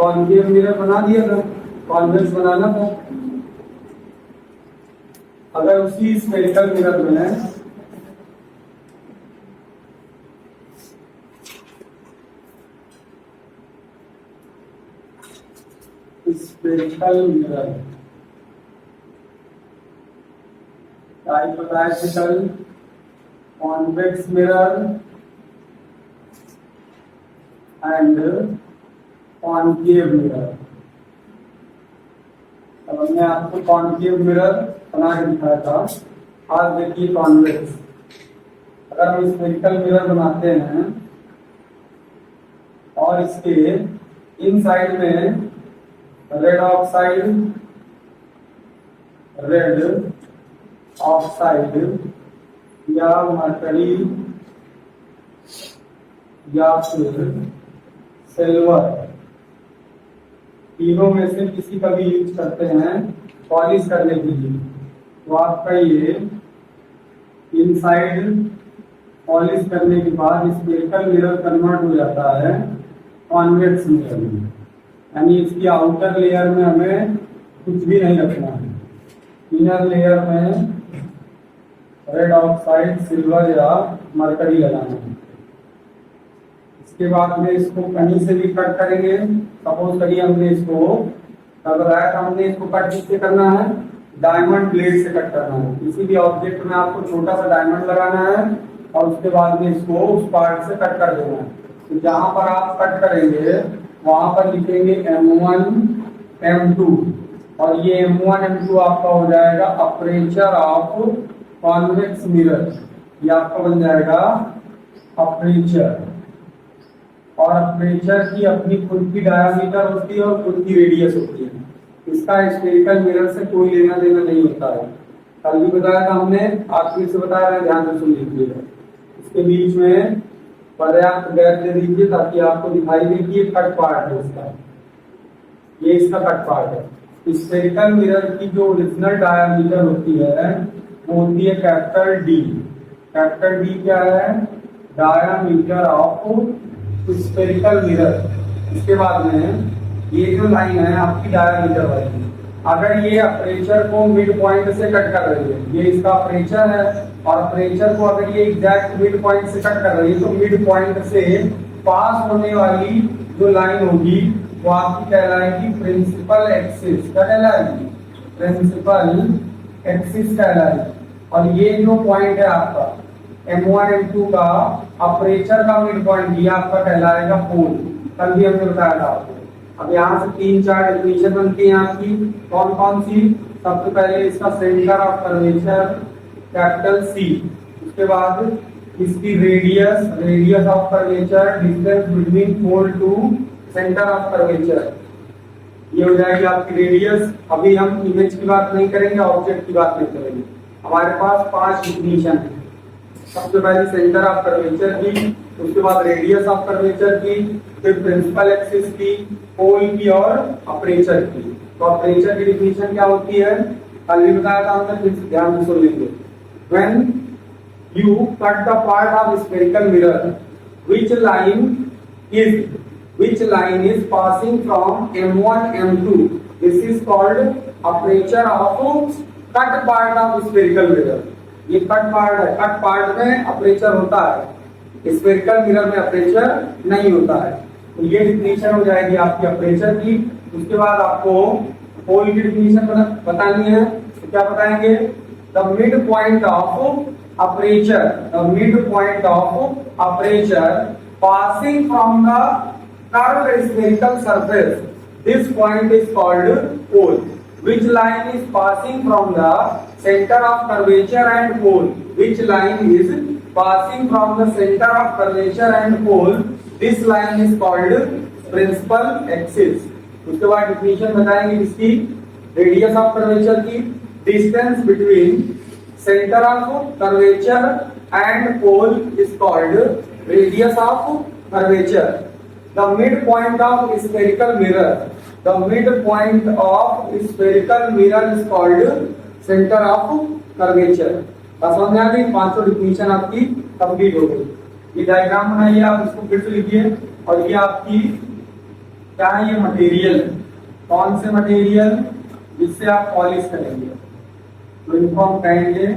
Concave mirror बना दिया था, कॉन्वेक्स बनाना था। अगर उसी स्फेरिकल मिरर में spherical mirror hypothetical convex mirror and concave mirror. अब हमने आपको कॉन्केव मिरर बना के दिखाया था, आज देखिए कॉन्वेक्स। अगर हम स्फेरिकल मिरर बनाते हैं और इसके इन साइड में रेड ऑक्साइड या मरकरी या फिर सिल्वर, तीनों में से किसी का भी यूज करते हैं पॉलिश करने के लिए, तो आपका ये इनसाइड पॉलिश करने के बाद स्फेरिकल मिरर कन्वर्ट हो जाता है कॉन्वेक्स मिरर में। यानी इसकी आउटर लेयर में हमें कुछ भी नहीं रखना है, इनर लेयर में रेड ऑक्साइड, सिल्वर या मरकरी लगाना है। इसके बाद में इसको कहीं से भी कट करेंगे। सपोज करिए हमने इसको बताया था, हमने इसको कट किससे करना है, डायमंड ब्लेड से कट करना है। किसी भी ऑब्जेक्ट में आपको छोटा सा डायमंड लगाना है और उसके बाद में इसको उस पार्ट से कट कर देना है। तो जहां पर आप कट करेंगे वहां पर लिखेंगे M1 M2 और ये M1 M2 आपका हो जाएगा अपर्चर ऑफ कॉन्वेक्स मिरर। ये आपका बन जाएगा अपर्चर, और अपर्चर की अपनी खुद की डायामीटर होती है और खुद की रेडियस होती है। इसका स्फेरिकल मिरर से कोई लेना देना नहीं होता है। कल भी बताया था हमने, आज फिर से बताया है, ध्यान से सुन लीजिएगा। इसके बीच में पर्याप्त गैप दे दीजिए ताकि आपको दिखाई दे कि ये कट पार्ट है इसका, ये इसका कट पार्ट है। स्फेरिकल मिरर की जो ओरिजिनल डायामीटर होती है वो होती है कैपिटल डी। कैपिटल डी क्या है, डायामीटर ऑफ स्फेरिकल मिरर। इसके बाद में ये जो लाइन है आपकी डायामीटर वाली, अगर ये अपर्चर को मिड पॉइंट से कट कर रही है, ये इसका अपर्चर है और अपर्चर को अगर ये एग्जैक्ट मिड पॉइंट से कट कर रही है तो मिड पॉइंट से पास होने वाली जो लाइन होगी वो आपकी कहलाएगी प्रिंसिपल एक्सिस। क्या कहलाएगी, प्रिंसिपल एक्सिस कहलाएगी। और ये जो पॉइंट है आपका M1 M2 का अपर्चर का मिड पॉइंट, ये आपका कहलाएगा पोल। कल भी हमने बताया था आपको। अब यहाँ से 3-4 डेफिनेशन बनती है आपकी, कौन कौन सी। सबसे पहले इसका centre of curvature capital C, उसके बाद इसकी radius of curvature, distance between pole to centre of curvature, ये हो जाएगी आपकी रेडियस। अभी हम इमेज की बात नहीं करेंगे, ऑब्जेक्ट की बात नहीं करेंगे। हमारे पास 5 डिफिनीशन है। सबसे पहले सेंटर ऑफ कर्वेचर की, उसके बाद रेडियस ऑफ कर्वेचर की, फिर प्रिंसिपल एक्सिस की, पोल की और अपर्चर की। तो अपर्चर की डिफिनीशन क्या होती है, कल भी बताया था हमने, फिर ध्यान से सुन लीजिए। When you cut the part of spherical mirror, which line is passing from M1 M2, this is called aperture of cut part of spherical mirror। ये कट पार्ट है, कट पार्ट में अपर्चर होता है, स्फेरिकल मिरर में aperture नहीं होता है। तो ये डिफिनीशन हो जाएगी आपकी अपर्चर की। उसके बाद आपको पोल की डिफिनीशन बतानी है, तो क्या बताएंगे, the mid point of aperture passing from the curved spherical surface, this point is called pole. Which line is passing from the center of curvature and pole? Which line is passing from the center of curvature and pole? This line is called principal axis। उसके बाद definition बताएंगे इसकी, radius of curvature की, distance between centre of curvature and pole is called radius of curvature. The mid point of spherical mirror, the midpoint of spherical mirror is called center of curvature। समझ में आ गई, 500 definition आपकी complete हो गई। ये diagram बनाइए, आप इसको फिर से लिखिए। और ये आपकी क्या है ये मटेरियल, कौन से मटेरियल जिससे आप पॉलिश करेंगे, तो इनको हम कहेंगे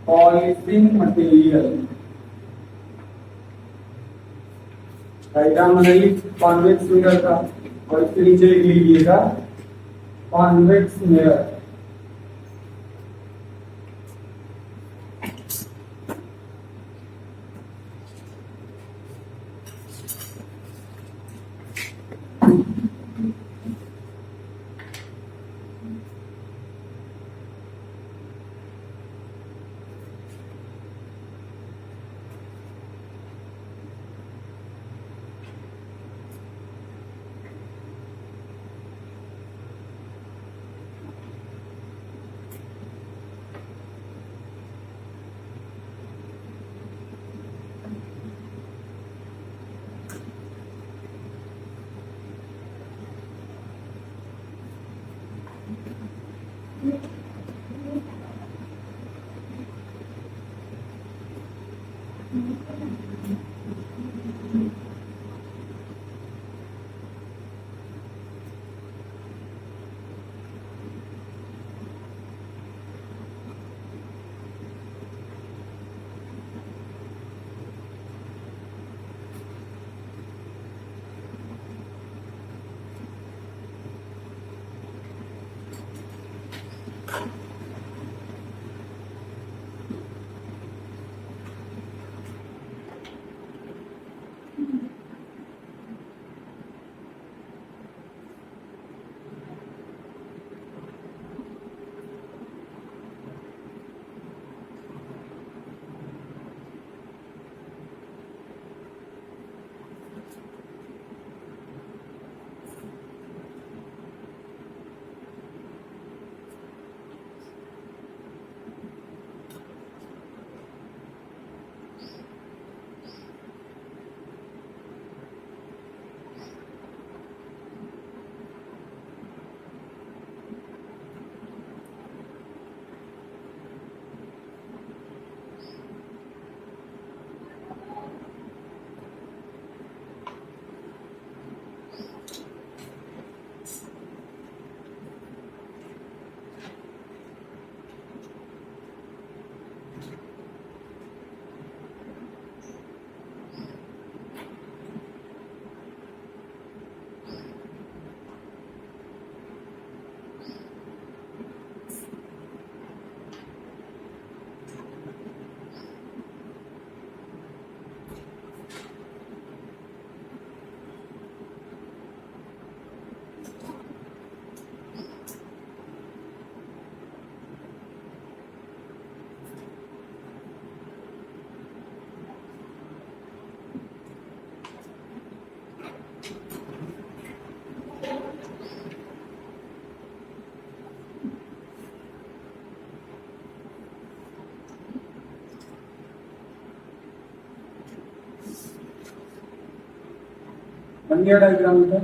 पॉलिशिंग मटेरियल। डायग्राम बनाइए कॉन्वेक्स मिरर का और इसके नीचे लिख लीजिएगा कॉन्वेक्स मिरर। बन गया डायग्राम का।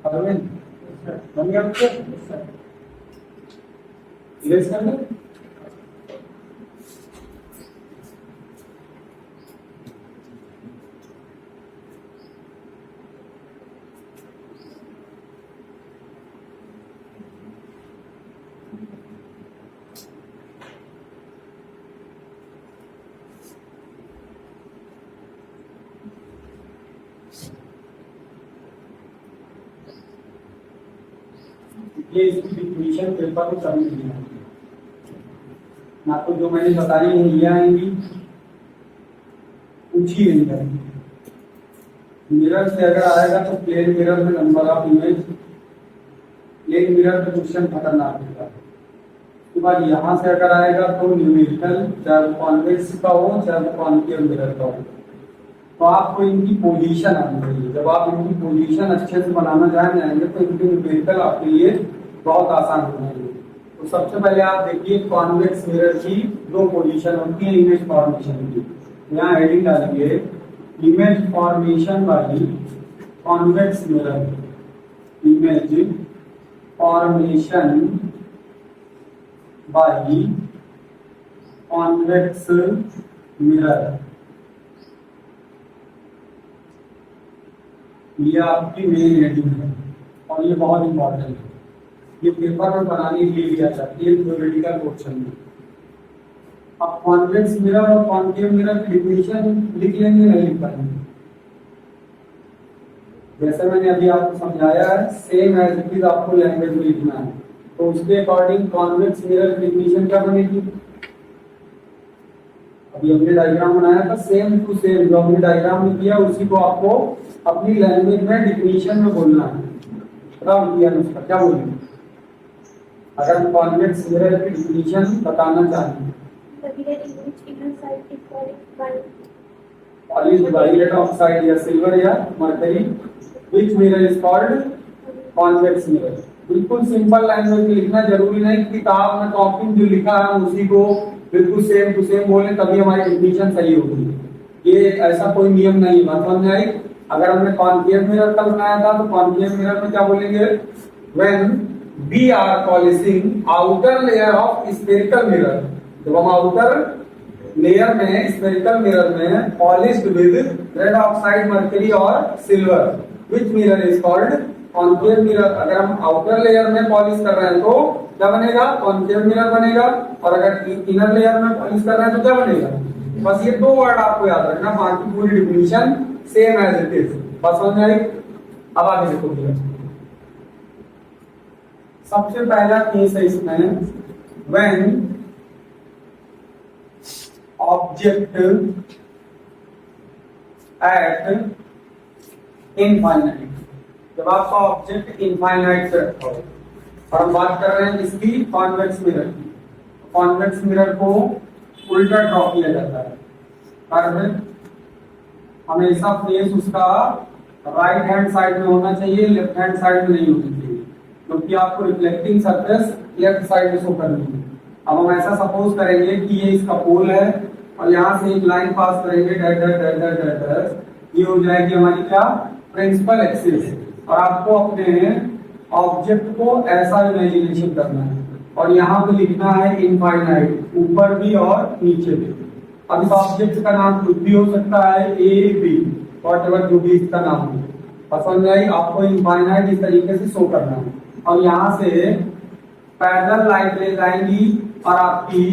अरविंद बन गया बच्चे, इरेज कर दो। ये इसकी डिफिनीशन पेपर को करनी है ना, तो जो मैंने बताई है ये आएंगी, पूछी नहीं करेंगी। मिरर से अगर आएगा तो प्लेन मिरर में number of image, plane mirror पे क्वेश्चन खतरनाक होगा। उसके बाद यहाँ से अगर आएगा तो न्यूमेरिकल, चाहे वो कॉन्वेक्स का हो चाहे वो कॉन्केव मिरर का हो, तो आपको इनकी पोजीशन आनी चाहिए। जब आप इनकी पोजीशन अच्छे से बनाना जान जाएंगे तो इनके न्यूमेरिकल आपके लिए बहुत आसान हो जाएंगे। तो सबसे पहले आप देखिए कॉन्वेक्स मिरर की दो पोजीशन होती है इमेज फॉर्मेशन की। यहाँ हेडिंग डालिए इमेज फॉर्मेशन वाली convex mirror, image formation by convex mirror, ये आपकी मेन हेडिंग है और ये बहुत इंपॉर्टेंट है, ये पेपर में बनाने के लिए लिया जाता है थ्योरेटिकल क्वेश्चन में। अब कॉन्वेक्स मिरर और कॉन्केव मिरर की डिफिनेशन लिख लेंगे, नहीं लिख पाएंगे। जैसे मैंने अभी आपको समझाया है, सेम एज इट इज आपको लैंग्वेज में लिखना है। तो उसके अकॉर्डिंग कॉन्वेक्स मिरर की डिफिनेशन क्या बनेगी? अभी हमने डायग्राम बनाया था, सेम टू सेम जो हमने डायग्राम में किया उसी को आपको अपनी लैंग्वेज में डिफिनेशन में बोलना है। बताओ किया उसका क्या बोलेंगे अगर हम कॉन्वेक्स मिरर की डिफिनेशन बताना चाहें? Polish violet oxide या सिल्वर या mercury, which mirror is called convex mirror। बिल्कुल सिंपल लैंग्वेज में लिखना, जरूरी नहीं कि किताब में कॉपी में जो लिखा है उसी को बिल्कुल सेम टू सेम बोले तभी हमारी डिफिनेशन सही होगी। ये ऐसा कोई नियम नहीं है। बात समझ में आई? अगर हमने कॉन्केव मिरर का बनाया था तो कॉन्केव मिरर में क्या बोलेंगे? When we are polishing outer layer of spherical mirror, जब हम आउटर लेयर में स्फेरिकल मिरर में polished with red oxide mercury और silver, which mirror is called concave mirror. अगर हम आउटर लेयर में पॉलिश कर रहे हैं तो क्या बनेगा? कॉन्केव मिरर बनेगा। और अगर इनर लेयर में पॉलिश कर रहे हैं तो क्या बनेगा? बस ये दो वर्ड आपको याद रखना, बाकी पूरी definition same as it is. बस समझ में आई? अब आगे देखो भैया, सबसे पहला केस है इसमें, व्हेन ऑब्जेक्ट एट इनफाइनाइट, जब आपका ऑब्जेक्ट इनफाइनाइट से रखा हो। और हम बात कर रहे हैं इसकी कॉन्वेक्स मिरर की। कॉन्वेक्स मिरर को उल्टा ड्रॉ किया जाता है, पर हमेशा फेस उसका राइट हैंड साइड में होना चाहिए, लेफ्ट हैंड साइड में नहीं होनी चाहिए, क्योंकि आपको रिफ्लेक्टिंग सरफेस लेफ्ट साइड में शो करनी है। अब हम ऐसा सपोज करेंगे कि ये इसका पोल है और यहाँ से एक लाइन पास करेंगे, dot dot dot dot dot dot, ये हो जाएगी हमारी क्या? Principal axis. और आपको अपने ऑब्जेक्ट को ऐसा इमेजिनेशन करना है और यहाँ पे लिखना है इनफाइनाइट, ऊपर भी और नीचे भी। अब इस ऑब्जेक्ट का नाम कुछ भी हो सकता है, ए बी वॉटएवर जो भी इसका नाम हो। पसंद आई? आपको इनफाइनाइट इस तरीके से शो करना है और यहाँ से पैरेलल लाइट ले जाएंगी और आपकी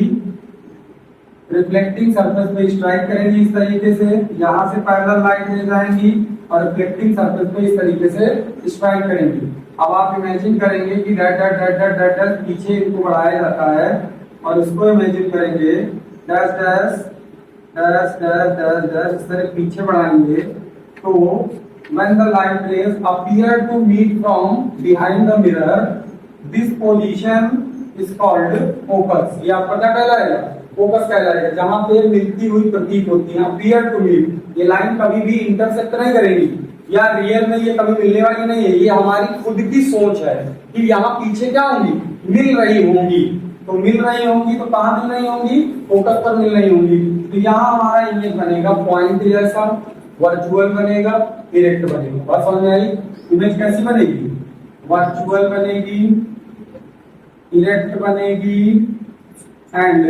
रिफ्लेक्टिंग सरफेस पे स्ट्राइक करेंगी इस तरीके से। यहाँ से पैरेलल लाइट ले जाएंगी और रिफ्लेक्टिंग सरफेस पे इस तरीके से स्ट्राइक करेंगी। अब आप इमेजिन करेंगे कि that dot dot dot dot that पीछे इनको बढ़ाया जाता है और इसको इमेजिन करेंगे dash dash dash dash dash dash, इस तरह पीछे बढ़ाएंगे। तो when the light rays appear to meet from behind the mirror, this position is called focus। ये आपका क्या कहलाएगा? फोकस कहलाएगा। जहां पे मिलती हुई प्रतीत होती है, appear to meet, ये लाइन कभी भी इंटरसेक्ट नहीं करेगी या रियल में ये कभी मिलने वाली नहीं है। ये हमारी खुद की सोच है कि यहाँ पीछे क्या होंगी? मिल रही होंगी। तो मिल रही होंगी तो कहाँ मिल रही होंगी? फोकस पर मिल रही होंगी। तो यहाँ हमारा इमेज बनेगा पॉइंट जैसा, वर्चुअल बनेगा, इरेक्ट बनेगा। बात समझ में आई? इमेज कैसी बनेगी? वर्चुअल बनेगी, इरेक्ट बनेगी एंड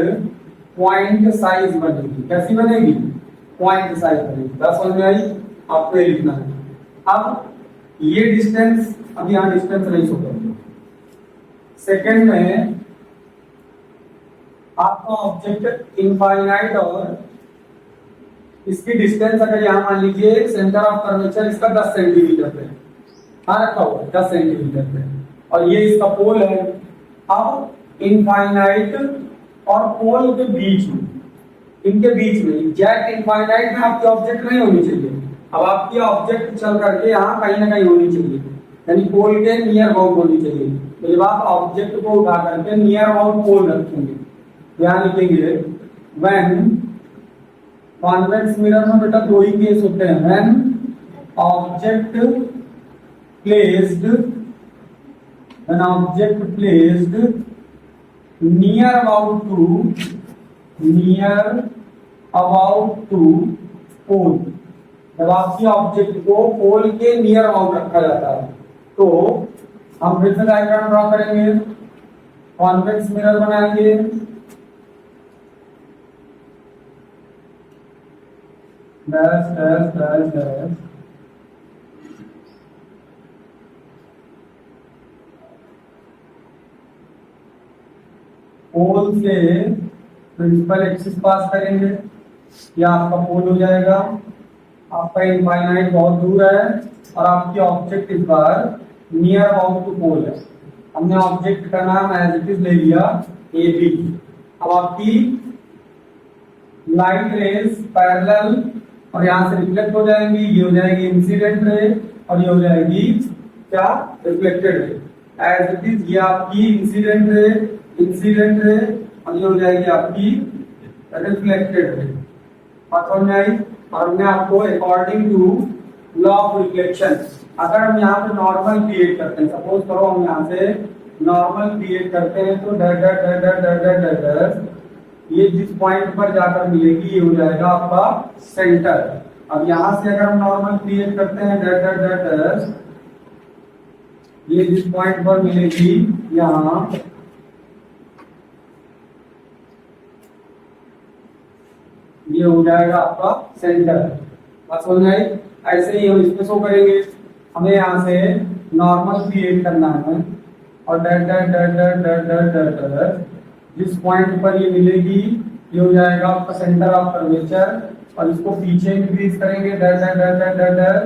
पॉइंट साइज बनेगी। कैसी बनेगी? पॉइंट साइज बनेगी। बात समझ में आई? आपको ये लिखना है। अब ये डिस्टेंस, अब यहाँ डिस्टेंस नहीं शो करेंगे। सेकेंड में आपका ऑब्जेक्ट इनफाइनाइट और इसकी डिस्टेंस अगर यहाँ मान लीजिए सेंटर ऑफ कर्वेचर इसका 10 सेंटीमीटर पे रखा हुआ है, 10 सेंटीमीटर पे, और ये इसका पोल है। अब इनफाइनाइट और पोल के बीच में, इनके बीच में एग्जैक्ट इनफाइनाइट में आपकी ऑब्जेक्ट नहीं होनी चाहिए। अब आपकी ऑब्जेक्ट चल करके यहाँ कहीं ना कहीं होनी चाहिए, यानी पोल के नियर अबाउट होनी चाहिए। तो जब आप ऑब्जेक्ट को उठा करके नियर अबाउट पोल रखेंगे, यहाँ लिखेंगे व्हेन, कॉन्वेक्स मिरर में बेटा दो ही केस होते हैं, when object placed, when object placed near about to pole. जब आपकी ऑब्जेक्ट को पोल के नियर अबाउट रखा जाता है तो हम फिर से डायग्राम ड्रॉ करेंगे, कॉन्वेक्स मिरर बनाएंगे, डैश डैश डैश डैश पोल से प्रिंसिपल एक्सिस पास करेंगे, या आपका पोल हो जाएगा। आपका इनफाइनाइट बहुत दूर है और आपकी ऑब्जेक्ट इस बार नियर अबाउट टू पोल है। हमने ऑब्जेक्ट का नाम एज इट इज ले लिया ए बी। अब आपकी लाइट रेज पैरेलल और यहां से रिफ्लेक्ट हो जाएंगी, ये हो जाएगी इंसिडेंट रे और ये हो जाएगी क्या, reflected ray. As it is ये आपकी इंसिडेंट रे और ये हो जाएगी आपकी रिफ्लेक्टेड रे। बात समझ में आई। और हमने आपको according to law of reflection, अगर हम यहाँ पे नॉर्मल क्रिएट करते हैं, सपोज करो हम यहाँ से नॉर्मल क्रिएट करते हैं, तो डर डर डर डर डर डर डर डर ये जिस पॉइंट पर जाकर मिलेगी ये हो जाएगा आपका सेंटर। अब यहां से अगर हम नॉर्मल क्रिएट करते हैं डर डर डर डर, ये जिस पॉइंट पर मिलेगी यहाँ, ये हो जाएगा आपका सेंटर। बात समझ में आई। ऐसे ही हम इसमें शो करेंगे। हमें यहाँ से नॉर्मल क्रिएट करना है और डर डर डर डर डर डर डर डर जिस पॉइंट पर ये मिलेगी ये हो जाएगा आपका सेंटर ऑफ कर्वेचर। और इसको पीछे इंक्रीज करेंगे डर डर डर डर डर डर,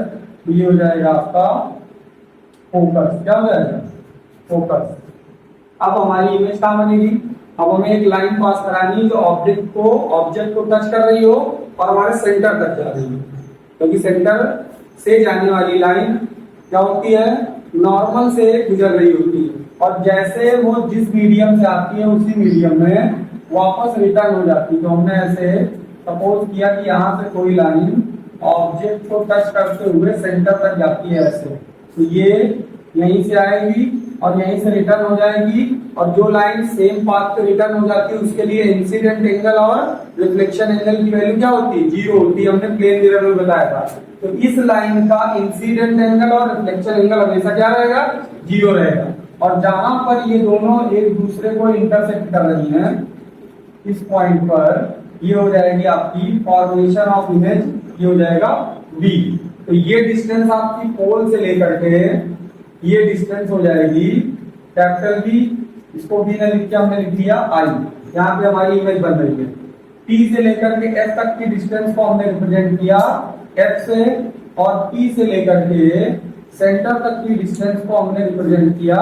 तो ये हो जाएगा आपका फोकस। क्या हो जाएगा, फोकस। अब हमारी इमेज कहाँ बनेगी, अब हमें एक लाइन पास करानी है जो ऑब्जेक्ट को टच कर रही हो और हमारे सेंटर तक जा रही हो, क्योंकि सेंटर से जाने वाली लाइन क्या होती है, नॉर्मल से गुजर रही होती है। और जैसे वो जिस मीडियम से आती है उसी मीडियम में वापस रिटर्न हो जाती है। तो हमने ऐसे सपोज किया कि यहाँ से कोई लाइन ऑब्जेक्ट को टच करते हुए सेंटर तक जाती है ऐसे, तो ये यहीं से आएगी और यहीं से रिटर्न हो जाएगी। और जो लाइन सेम पाथ पे रिटर्न हो जाती है उसके लिए इंसिडेंट एंगल और रिफ्लेक्शन एंगल की वैल्यू क्या होती है, जीरो होती है। हमने प्लेन मिरर में बताया था। तो इस लाइन का इंसिडेंट एंगल और रिफ्लेक्शन एंगल हमेशा क्या रहेगा, जीरो रहेगा। और जहां पर ये दोनों एक दूसरे को इंटरसेक्ट कर रही हैं इस पॉइंट पर, ये हो जाएगी आपकी फॉर्मेशन ऑफ इमेज, ये हो जाएगा बी। तो ये डिस्टेंस आपकी पोल से लेकर के ये डिस्टेंस हो जाएगी कैपिटल बी। इसको बी ने लिख के हमने लिख दिया आई। यहाँ पे हमारी इमेज बन रही है। P से लेकर के F तक की डिस्टेंस को हमने रिप्रेजेंट किया F से, और P से लेकर के सेंटर तक की डिस्टेंस को हमने रिप्रेजेंट किया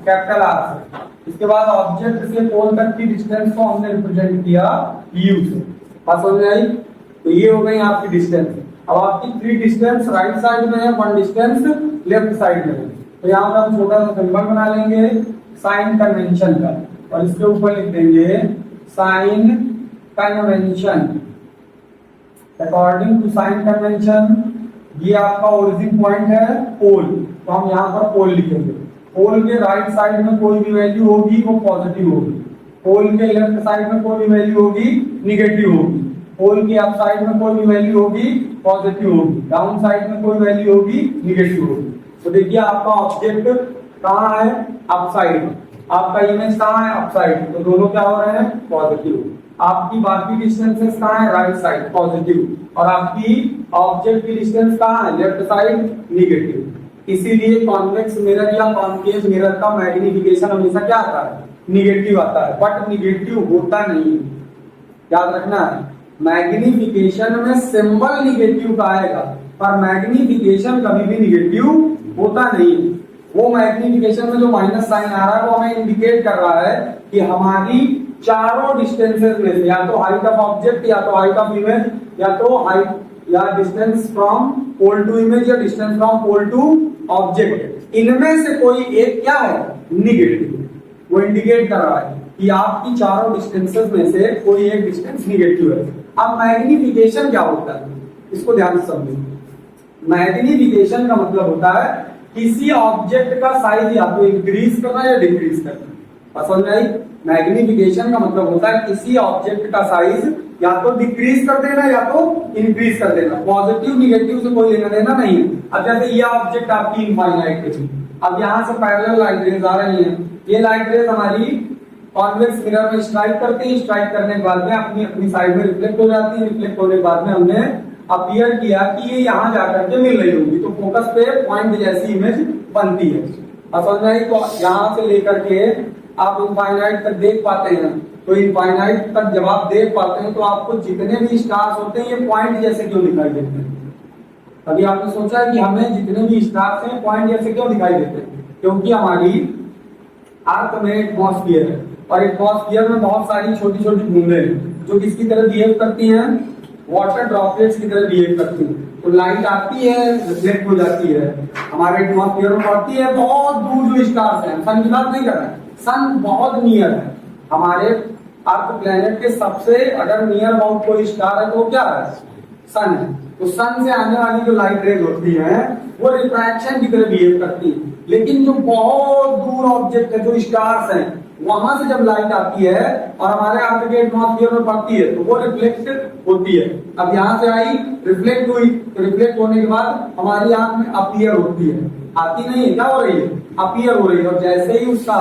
कैपिटल R से। इसके बाद ऑब्जेक्ट से पोल तक की डिस्टेंस को हमने रिप्रेजेंट किया U से। बात समझ में आई। तो ये हो गई आपकी डिस्टेंस। अब आपकी 3 डिस्टेंस राइट साइड में है, 1 डिस्टेंस लेफ्ट साइड में है। तो यहाँ पर हम छोटा सा सिंबल बना लेंगे साइन कन्वेंशन का, और इसके ऊपर लिख देंगे sign convention. According to sign convention, ये आपका ओरिजिन पॉइंट है पोल, तो हम यहाँ पर पोल लिखेंगे। पोल के राइट साइड में कोई भी वैल्यू होगी वो पॉजिटिव होगी, पोल के लेफ्ट साइड में कोई भी वैल्यू होगी निगेटिव होगी, पोल के अप साइड में कोई भी वैल्यू होगी पॉजिटिव होगी, डाउन साइड में कोई वैल्यू होगी निगेटिव होगी। तो देखिए आपका ऑब्जेक्ट कहाँ है, अप साइड, आपका इमेज कहाँ है, अप साइड, तो दोनों क्या हो रहे हैं, पॉजिटिव। आपकी बाकी डिस्टेंसेस कहाँ है, राइट साइड पॉजिटिव, और आपकी ऑब्जेक्ट की डिस्टेंस कहाँ है, लेफ्ट साइड निगेटिव। इसीलिए कॉन्वेक्स मिरर या कॉन्केव मिरर का मैग्निफिकेशन हमेशा क्या आता है, निगेटिव आता है, बट निगेटिव होता नहीं, याद रखना है। मैग्निफिकेशन में सिंबल निगेटिव का आएगा, पर मैग्निफिकेशन कभी भी निगेटिव होता नहीं। वो मैग्निफिकेशन में जो माइनस साइन आ रहा है वो हमें इंडिकेट कर रहा है कि हमारी चारों डिस्टेंसेस में से, या तो हाइट ऑफ ऑब्जेक्ट, या तो हाइट ऑफ इमेज, या तो हाइट या distance from pole to image, या distance from pole to object, इनमें से कोई एक क्या है, निगेटिव। वो इंडिकेट कर रहा है कि आपकी चारों डिस्टेंसेस में से कोई एक डिस्टेंस निगेटिव है। अब मैग्निफिकेशन क्या होता है, इसको ध्यान से समझिए। मैग्निफिकेशन का मतलब होता है किसी ऑब्जेक्ट का साइज या तो इंक्रीज करना या डिक्रीज करना। समझ आई। मैग्निफिकेशन का मतलब होता है किसी ऑब्जेक्ट का साइज या तो डिक्रीज कर देना या तो इंक्रीज कर देना। पॉजिटिव निगेटिव से कोई लेना देना नहीं। अब जैसे ये ऑब्जेक्ट आपकी इनफाइनाइट थी, अब यहाँ से पैरेलल लाइट रेज आ रही है, ये लाइट रेज हमारी कॉन्वेक्स मिरर में स्ट्राइक करती है, स्ट्राइक करने के बाद में अपनी अपनी साइड में रिफ्लेक्ट हो जाती है, रिफ्लेक्ट होने के बाद में हमने अपीयर किया कि ये यहाँ जाकर के मिल रही होगी, तो फोकस पे पॉइंट जैसी इमेज बनती है। समझ में आई? तो यहाँ से लेकर के आप इनफाइनाइट तक देख पाते हैं, तो इनफाइनाइट तक जब आप देख पाते हैं तो आपको जितने भी स्टार्स होते हैं ये पॉइंट जैसे क्यों दिखाई देते हैं? अभी आपने सोचा है कि हमें जितने भी स्टार्स हैं पॉइंट जैसे क्यों दिखाई देते हैं? क्योंकि हमारी अर्थ में एटमॉस्फेयर है, और एटमॉस्फेयर में बहुत सारी छोटी छोटी बूंदें हैं जो किसकी तरह बिहेव करती हैं? वाटर ड्रॉपलेट्स की तरह बिहेव करती है। तो लाइट आती है, रिफ्लेक्ट हो जाती है, हमारे एटमॉस्फेयर में पड़ती है। बहुत दूर जो स्टार्स हैं, सन की बात नहीं कर रहे हैं, सन बहुत नियर है हमारे अर्थ प्लेनेट के, सबसे अगर नियर अबाउट कोई स्टार है तो वो क्या है? सन है। तो सन से आने वाली जो लाइट रेज होती है वो रिफ्रैक्शन की तरह बिहेव करती है। लेकिन जो बहुत दूर ऑब्जेक्ट है, जो स्टार्स हैं, वहां से जब लाइट आती है और हमारे अर्थ के एटमॉस्फेयर में पड़ती है तो वो रिफ्लेक्ट होती है। अब यहाँ से आई, रिफ्लेक्ट हुई, तो रिफ्लेक्ट होने के बाद हमारी आंख में अपीयर होती है, आती नहीं है, क्या हो रही है? अपीयर हो रही है। और जैसे ही उसका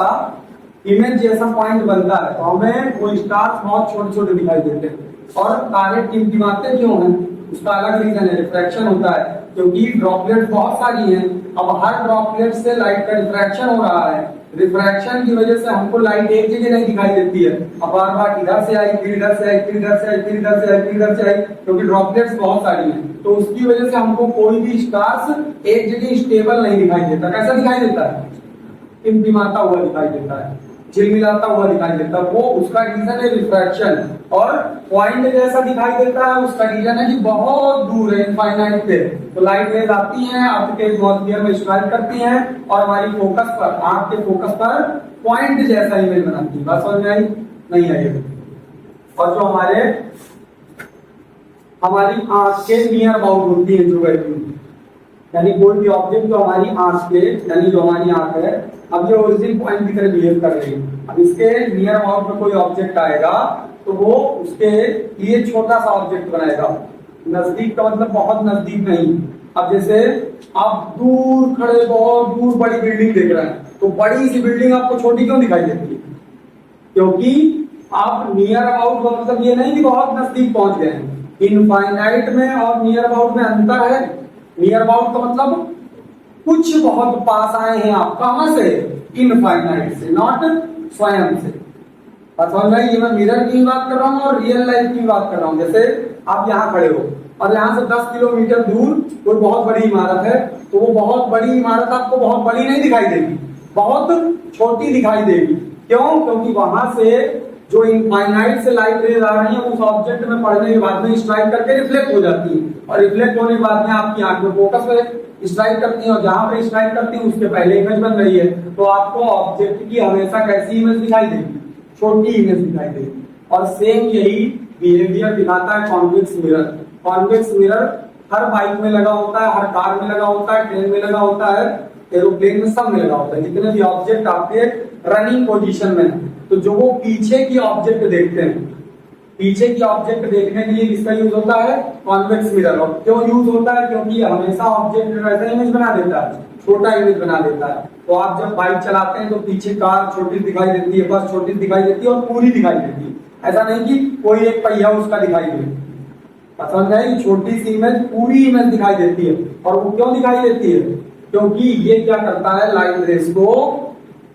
इमेज जैसा पॉइंट बनता है तो हमें वो स्टार्स बहुत छोटे छोटे दिखाई देते हैं। और तारे टिमटिमाते क्यों हैं? उसका अलग रीजन है, रिफ्रैक्शन होता है, क्योंकि ड्रॉपलेट बहुत सारी हैं। अब हर ड्रॉपलेट से लाइट का रिफ्रैक्शन हो रहा है, रिफ्रैक्शन की वजह से हमको लाइट एक जगह नहीं दिखाई देती है, अब बार बार इधर से आई, फिर इधर से आई, फिर इधर से आई, फिर इधर से आई, फिर इधर से आई, क्योंकि ड्रॉपलेट्स बहुत सारी हैं। तो उसकी वजह से हमको कोई भी स्टार्स एक जगह स्टेबल नहीं दिखाई देता। कैसा दिखाई देता है? टिमटिमाता हुआ दिखाई देता है, झिलमिलाता हुआ दिखाई देता है। वो उसका रीजन है रिफ्रैक्शन। और पॉइंट जैसा दिखाई देता है, उसका रीजन है कि बहुत दूर है, इनफाइनाइट पे। तो लाइट रेज आती हैं, आपके एटमॉस्फेयर में स्ट्राइक करती हैं और हमारी फोकस पर, आंख के फोकस पर पॉइंट जैसा इमेज बनाती है। बात समझ में आई? नहीं आई? और जो हमारी आंख के नियर अबाउट होती है जो वैल्यू, यानी कोई भी ऑब्जेक्ट जो हमारी आंख के, यानी जो हमारी आंख है, अब ये ओरिजिन पॉइंट की तरह बिहेव कर रही है। अब इसके नियर अबाउट में कोई ऑब्जेक्ट आएगा तो वो उसके लिए छोटा सा ऑब्जेक्ट बनाएगा। नजदीक का मतलब बहुत नजदीक नहीं। अब जैसे आप दूर खड़े बहुत दूर बड़ी बिल्डिंग देख रहे हैं, तो बड़ी सी बिल्डिंग आपको छोटी क्यों दिखाई देती है? क्योंकि आप नियर अबाउट का मतलब ये नहीं कि बहुत नजदीक पहुंच गए हैं। इनफाइनाइट में और नियर अबाउट में अंतर है। नियर अबाउट का मतलब कुछ बहुत पास आए हैं आप, कहां से? इनफाइनाइट से, नॉट स्वयं से। समझ में? ये मैं मिरर की बात कर रहा हूँ और रियल लाइफ की बात कर रहा हूँ। जैसे आप यहाँ खड़े हो और यहाँ से 10 किलोमीटर दूर कोई बहुत बड़ी इमारत है, तो वो बहुत बड़ी इमारत आपको बहुत बड़ी नहीं दिखाई देगी, बहुत छोटी दिखाई देगी। क्यों? क्योंकि वहां से जो इनफाइनाइट से लाइट रेज आ रही है उस ऑब्जेक्ट में पड़ने के बाद में स्ट्राइक करके रिफ्लेक्ट हो जाती है, और रिफ्लेक्ट होने के बाद में आपकी आंख में फोकस पे स्ट्राइक करती है, और जहां पे स्ट्राइक करती है उसके पहले इमेज बन रही है। तो आपको ऑब्जेक्ट की हमेशा कैसी इमेज दिखाई देगी? छोटी इमेज दिखाई देगी। और सेम यही बिहेवियर दिखाता है कॉन्वेक्स मिरर। कॉन्वेक्स मिरर हर बाइक में लगा होता है, हर कार में लगा होता है, ट्रेन में लगा होता है, एरोप्लेन में, सब में लगा होता है। जितने भी ऑब्जेक्ट आपके रनिंग पोजीशन में है, तो जो वो पीछे की ऑब्जेक्ट देखते हैं, पीछे की ऑब्जेक्ट देखने के लिए किसका यूज होता है? Convex mirror. और क्यों यूज होता है? क्योंकि हमेशा ऑब्जेक्ट वैसा इमेज बना देता है, छोटा इमेज बना देता है। तो आप जब बाइक चलाते हैं तो पीछे कार छोटी दिखाई देती है, बस छोटी दिखाई देती है और पूरी दिखाई देती है। ऐसा नहीं कि कोई एक पहिया उसका दिखाई दे। समझ आई? छोटी सी इमेज पूरी इमेज दिखाई देती है। और वो क्यों दिखाई देती है? क्योंकि ये क्या करता है? लाइट रेस को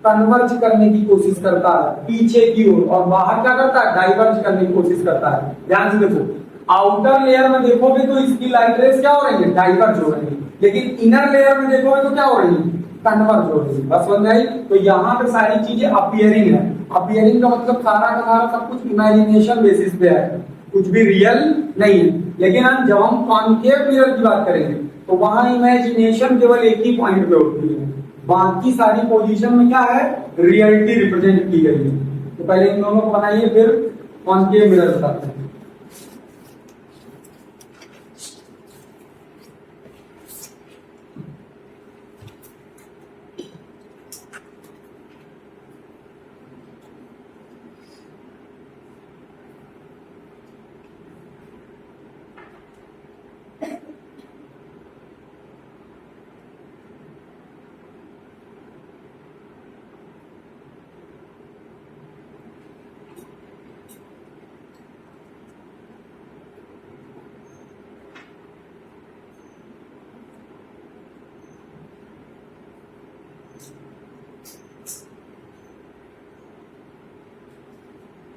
कन्वर्ज करने की कोशिश करता है पीछे की ओर, और बाहर क्या करता है? डाइवर्ज करने की कोशिश करता है। ध्यान से देखो, आउटर लेयर में देखोगे तो इसकी लाइट रेस क्या हो रही है? डाइवर्ज हो रही है। लेकिन इनर लेयर में देखोगे तो क्या हो रही है? कन्वर्ज हो रही है। बस समझ आई? तो यहाँ पे सारी चीजें अपीयरिंग है। अपीयरिंग का मतलब सारा का सारा सब कुछ इमेजिनेशन बेसिस पे है, कुछ भी रियल नहीं है। लेकिन जब हम कॉन्केव मिरर की बात करेंगे तो वहां इमेजिनेशन केवल एक ही पॉइंट पे होती है, बाकी सारी पोजीशन में क्या है? रियलिटी रिप्रेजेंट की गई है। तो पहले इन दोनों को बनाइए, फिर कॉन्केव मिरर बताते हैं।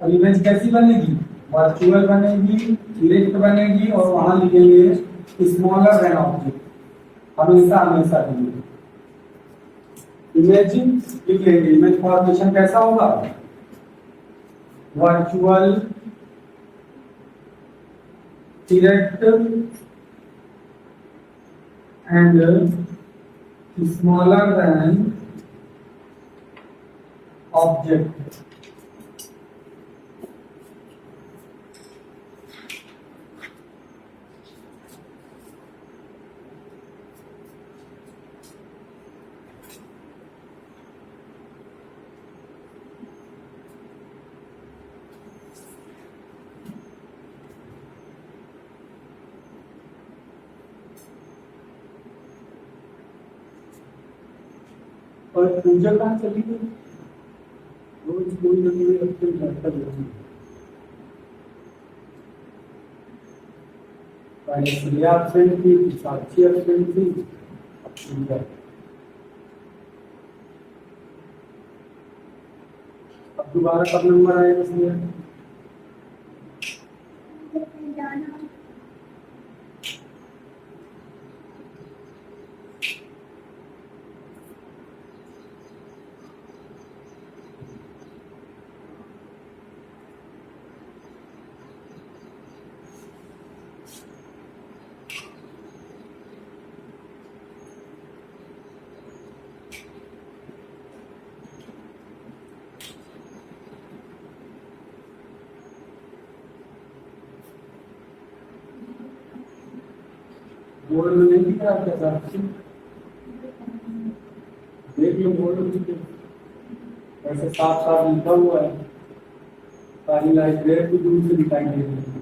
और इमेज कैसी बनेगी, वर्चुअल बनेगी, लिफ्ट बनेगी और वहां लिखेंगे स्मॉलर देन ऑब्जेक्ट, हमेशा हमेशा के लिए इमेज लिख लेंगे। इमेज फॉर्मेशन कैसा होगा, virtual direct and smaller than object। और पूजा कहाँ चली गई, रोज कोई ना कोई अपने घर पर रहती है। पहले श्रेया एब्सेंट थी, साक्षी एब्सेंट थी, अब पूजा। अब दोबारा कब नंबर आएगा श्रेया, बोर्ड में नहीं दिख रहा क्या साक्षी, देख लो बोर्ड में, ऐसे साफ साफ लिखा हुआ है, सारी लाइब्रेरी भी दूर से दिखाई दे रही है।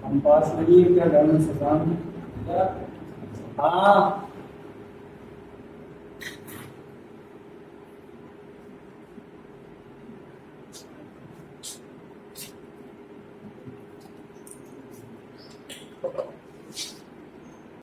हम पास नहीं है क्या गाना सजान? हाँ